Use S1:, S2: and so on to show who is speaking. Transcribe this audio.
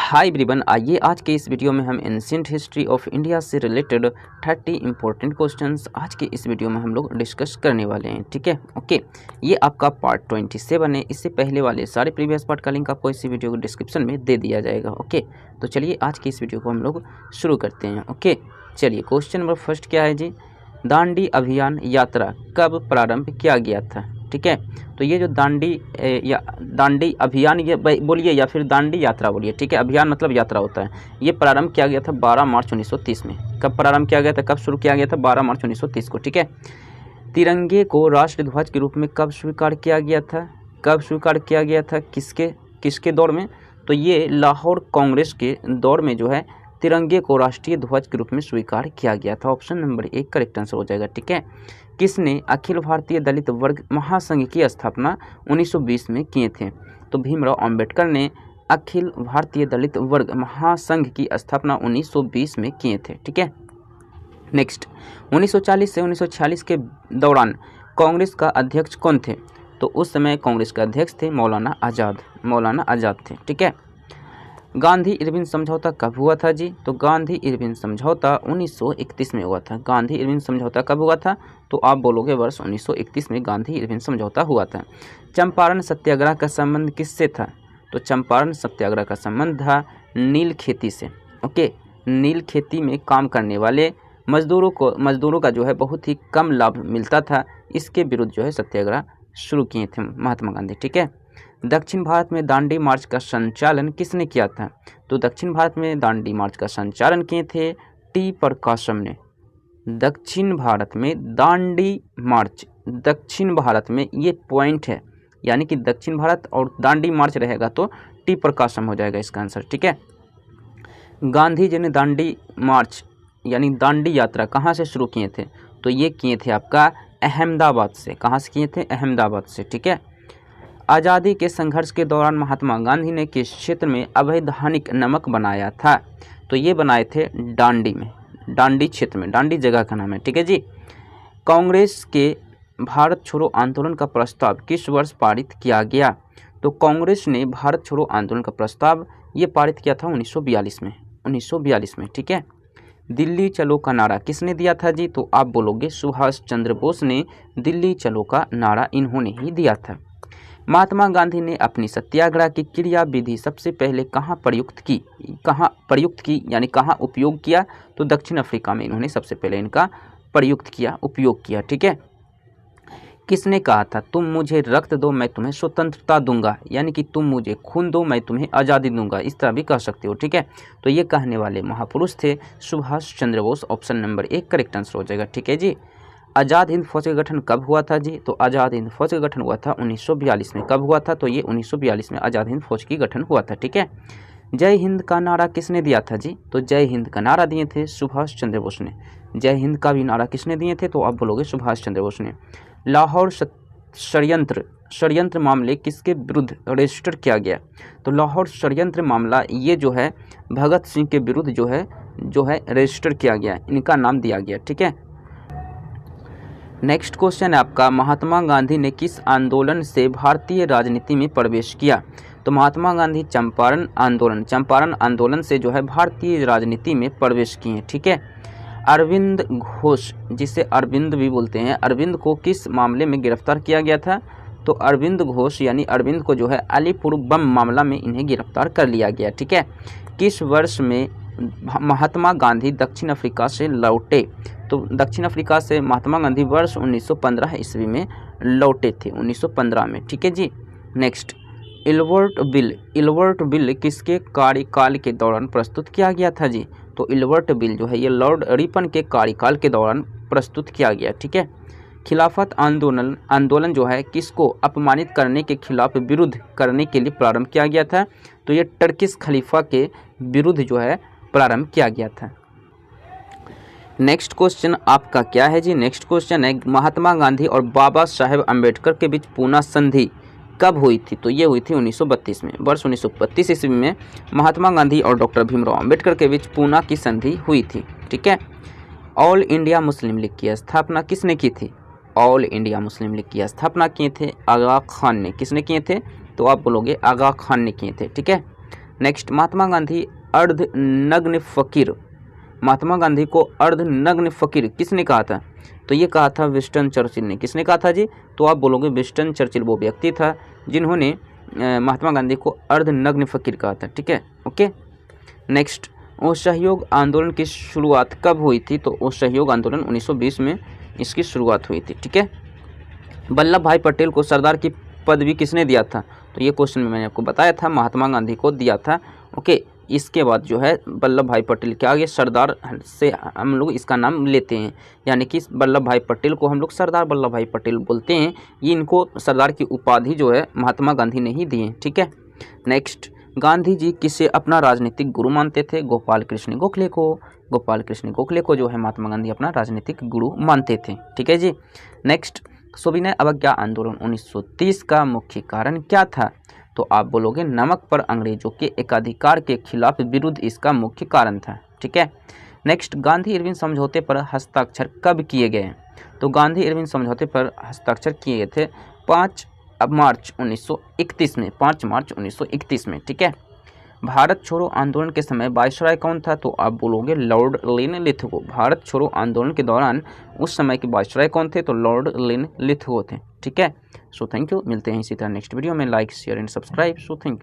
S1: Hi everyone, आइए आज के इस वीडियो में हम एंशिएंट हिस्ट्री ऑफ इंडिया से रिलेटेड 30 इंपॉर्टेंट क्वेश्चंस आज के इस वीडियो में हम लोग डिस्कस करने वाले हैं। ठीक है, ओके। ये आपका पार्ट 27 है। इससे पहले वाले सारे प्रीवियस पार्ट का लिंक आपको इसी वीडियो को डिस्क्रिप्शन में दे दिया जाएगा। ओके, तो चलिए आज की इस वीडियो को हम लोग शुरू करते हैं। ओके, चलिए क्वेश्चन नंबर फर्स्ट क्या है जी, दांडी अभियान यात्रा कब प्रारंभ किया गया था। ठीक है, तो ये जो दांडी अभियान ये बोलिए या फिर दांडी यात्रा बोलिए। ठीक है, अभियान मतलब यात्रा होता है। ये प्रारंभ किया गया था 12 मार्च 1930 में। कब प्रारंभ किया गया था, कब शुरू किया गया था? 12 मार्च 1930 को। ठीक है, तिरंगे को राष्ट्रध्वज के रूप में कब स्वीकार किया गया था? कब स्वीकार किया गया था? किसके दौर में? तो ये लाहौर कांग्रेस के दौर में जो है तिरंगे को राष्ट्रीय ध्वज के रूप में स्वीकार किया गया था। ऑप्शन नंबर 1 करेक्ट आंसर हो जाएगा। ठीक है, किसने अखिल भारतीय दलित वर्ग महासंघ की स्थापना 1920 में किए थे? तो भीमराव अंबेडकर ने अखिल भारतीय दलित वर्ग महासंघ की स्थापना 1920 में किए थे। ठीक है, नेक्स्ट 1940 से 1946 के दौरान कांग्रेस का अध्यक्ष कौन थे? तो उस समय कांग्रेस के अध्यक्ष थे मौलाना आज़ाद थे। ठीक है, गांधी इरविन समझौता कब हुआ था जी? तो गांधी इरविन समझौता 1931 में हुआ था। गांधी इरविन समझौता कब हुआ था? तो आप बोलोगे वर्ष 1931 में गांधी इरविन समझौता हुआ था। चंपारण सत्याग्रह का संबंध किससे था? तो चंपारण सत्याग्रह का संबंध था नील खेती से। ओके, नील खेती में काम करने वाले मजदूरों का जो है बहुत ही कम लाभ मिलता था। इसके विरुद्ध जो है सत्याग्रह शुरू किए थे महात्मा गांधी। ठीक है, दक्षिण भारत में दांडी मार्च का संचालन किसने किया था? तो दक्षिण भारत में दांडी मार्च का संचालन किए थे टी प्रकाशम ने। दक्षिण भारत में दांडी मार्च, दक्षिण भारत में ये पॉइंट है, यानी कि दक्षिण भारत और दांडी मार्च रहेगा तो टी प्रकाशम हो जाएगा इसका आंसर। ठीक है, गांधी जी ने दांडी मार्च यानी दांडी यात्रा कहाँ से शुरू किए थे? तो ये किए थे आपका अहमदाबाद से। कहाँ से किए थे? अहमदाबाद से। ठीक है, आज़ादी के संघर्ष के दौरान महात्मा गांधी ने किस क्षेत्र में अवैधानिक नमक बनाया था? तो ये बनाए थे दांडी में, दांडी क्षेत्र में। दांडी जगह का नाम है। ठीक है जी। कांग्रेस के भारत छोड़ो आंदोलन का प्रस्ताव किस वर्ष पारित किया गया? तो कांग्रेस ने भारत छोड़ो आंदोलन का प्रस्ताव ये पारित किया था 1942 में। ठीक है, दिल्ली चलो का नारा किसने दिया था जी? तो आप बोलोगे सुभाष चंद्र बोस ने दिल्ली चलो का नारा इन्होंने ही दिया था। महात्मा गांधी ने अपनी सत्याग्रह की क्रिया विधि सबसे पहले कहाँ प्रयुक्त की यानी कहाँ उपयोग किया? तो दक्षिण अफ्रीका में इन्होंने सबसे पहले इनका उपयोग किया। ठीक है, किसने कहा था तुम मुझे रक्त दो मैं तुम्हें स्वतंत्रता दूंगा, यानी कि तुम मुझे खून दो मैं तुम्हें आज़ादी दूंगा, इस तरह भी कह सकते हो। ठीक है, तो ये कहने वाले महापुरुष थे Subhash Chandra Bose. Option number 1 correct answer हो जाएगा। ठीक है जी। आज़ाद हिंद फौज का गठन कब हुआ था जी? तो आज़ाद हिंद फौज का गठन हुआ था 1942 में। कब हुआ था? तो ये 1942 में आज़ाद हिंद फौज की गठन हुआ था। ठीक है, जय हिंद का नारा किसने दिया था जी? तो जय हिंद का नारा दिए थे सुभाष चंद्र बोस ने। जय हिंद का भी नारा किसने दिए थे? तो आप बोलोगे सुभाष चंद्र बोस ने। लाहौर षड्यंत्र मामले किसके विरुद्ध रजिस्टर किया गया? तो लाहौर षड्यंत्र मामला ये जो है भगत सिंह के विरुद्ध जो है रजिस्टर किया गया, इनका नाम दिया गया। ठीक है, नेक्स्ट क्वेश्चन है आपका, महात्मा गांधी ने किस आंदोलन से भारतीय राजनीति में प्रवेश किया? तो महात्मा गांधी चंपारण आंदोलन से जो है भारतीय राजनीति में प्रवेश किए। ठीक है, अरविंद घोष, जिसे अरविंद भी बोलते हैं, अरविंद को किस मामले में गिरफ्तार किया गया था? तो अरविंद घोष यानी अरविंद को जो है अलीपुर बम मामला में इन्हें गिरफ्तार कर लिया गया। ठीक है, किस वर्ष में महात्मा गांधी दक्षिण अफ्रीका से लौटे? तो दक्षिण अफ्रीका से महात्मा गांधी वर्ष 1915 ईस्वी में लौटे थे, 1915 में। ठीक है जी। नेक्स्ट, इल्बर्ट बिल किसके कार्यकाल के दौरान प्रस्तुत किया गया था जी? तो इल्बर्ट बिल जो है ये लॉर्ड रिपन के कार्यकाल के दौरान प्रस्तुत किया गया। ठीक है, खिलाफत आंदोलन जो है किसको अपमानित करने के खिलाफ विरुद्ध करने के लिए प्रारंभ किया गया था? तो ये टर्किश खलीफा के विरुद्ध जो है प्रारंभ किया गया था। नेक्स्ट क्वेश्चन आपका क्या है जी? नेक्स्ट क्वेश्चन है, महात्मा गांधी और बाबा साहेब अम्बेडकर के बीच पूना संधि कब हुई थी? तो ये हुई थी 1932 में। वर्ष 1932 ईस्वी में महात्मा गांधी और डॉक्टर भीमराव अम्बेडकर के बीच पूना की संधि हुई थी। ठीक है, ऑल इंडिया मुस्लिम लीग की स्थापना किसने की थी? ऑल इंडिया मुस्लिम लीग की स्थापना किए थे आगा खान ने। किसने किए थे? तो आप बोलोगे आगा खान ने किए थे। ठीक है, नेक्स्ट, महात्मा गांधी अर्धनग्न फकीर, महात्मा गांधी को अर्धनग्न फकीर किसने कहा था? तो ये कहा था विंस्टन चर्चिल ने। किसने कहा था जी? तो आप बोलोगे विंस्टन चर्चिल वो व्यक्ति था जिन्होंने महात्मा गांधी को अर्धनग्न फकीर कहा था। ठीक है, ओके। नेक्स्ट, असहयोग आंदोलन की शुरुआत कब हुई थी? तो असहयोग आंदोलन 1920 में इसकी शुरुआत हुई थी। ठीक है। वल्लभ भाई पटेल को सरदार की पदवी किसने दिया था? तो ये क्वेश्चन में मैंने आपको बताया था, महात्मा गांधी को दिया था। ओके, इसके बाद जो है वल्लभ भाई पटेल के आगे सरदार से हम लोग इसका नाम लेते हैं, यानी कि वल्लभ भाई पटेल को हम लोग सरदार वल्लभ भाई पटेल बोलते हैं। ये इनको सरदार की उपाधि जो है महात्मा गांधी ने ही दी है। ठीक है। नेक्स्ट, गांधी जी किसे अपना राजनीतिक गुरु मानते थे? गोपाल कृष्ण गोखले को। गोपाल कृष्ण गोखले को जो है महात्मा गांधी अपना राजनीतिक गुरु मानते थे। ठीक है जी। नेक्स्ट, सविनय अवज्ञा आंदोलन 1930 का मुख्य कारण क्या था? तो आप बोलोगे नमक पर अंग्रेजों के एकाधिकार के खिलाफ विरुद्ध इसका मुख्य कारण था। ठीक है। नेक्स्ट, गांधी इरविन समझौते पर हस्ताक्षर कब किए गए? तो गांधी इरविन समझौते पर हस्ताक्षर किए गए थे 5 मार्च 1931 में, 5 मार्च 1931 में। ठीक है। भारत छोड़ो आंदोलन के समय वायसराय कौन था? तो आप बोलोगे लॉर्ड लिनलिथगो। भारत छोड़ो आंदोलन के दौरान उस समय के वायसराय कौन थे? तो लॉर्ड लिनलिथगो थे। ठीक है। सो थैंक यू, मिलते हैं इसी तरह नेक्स्ट वीडियो में। Like share and subscribe. So thank you.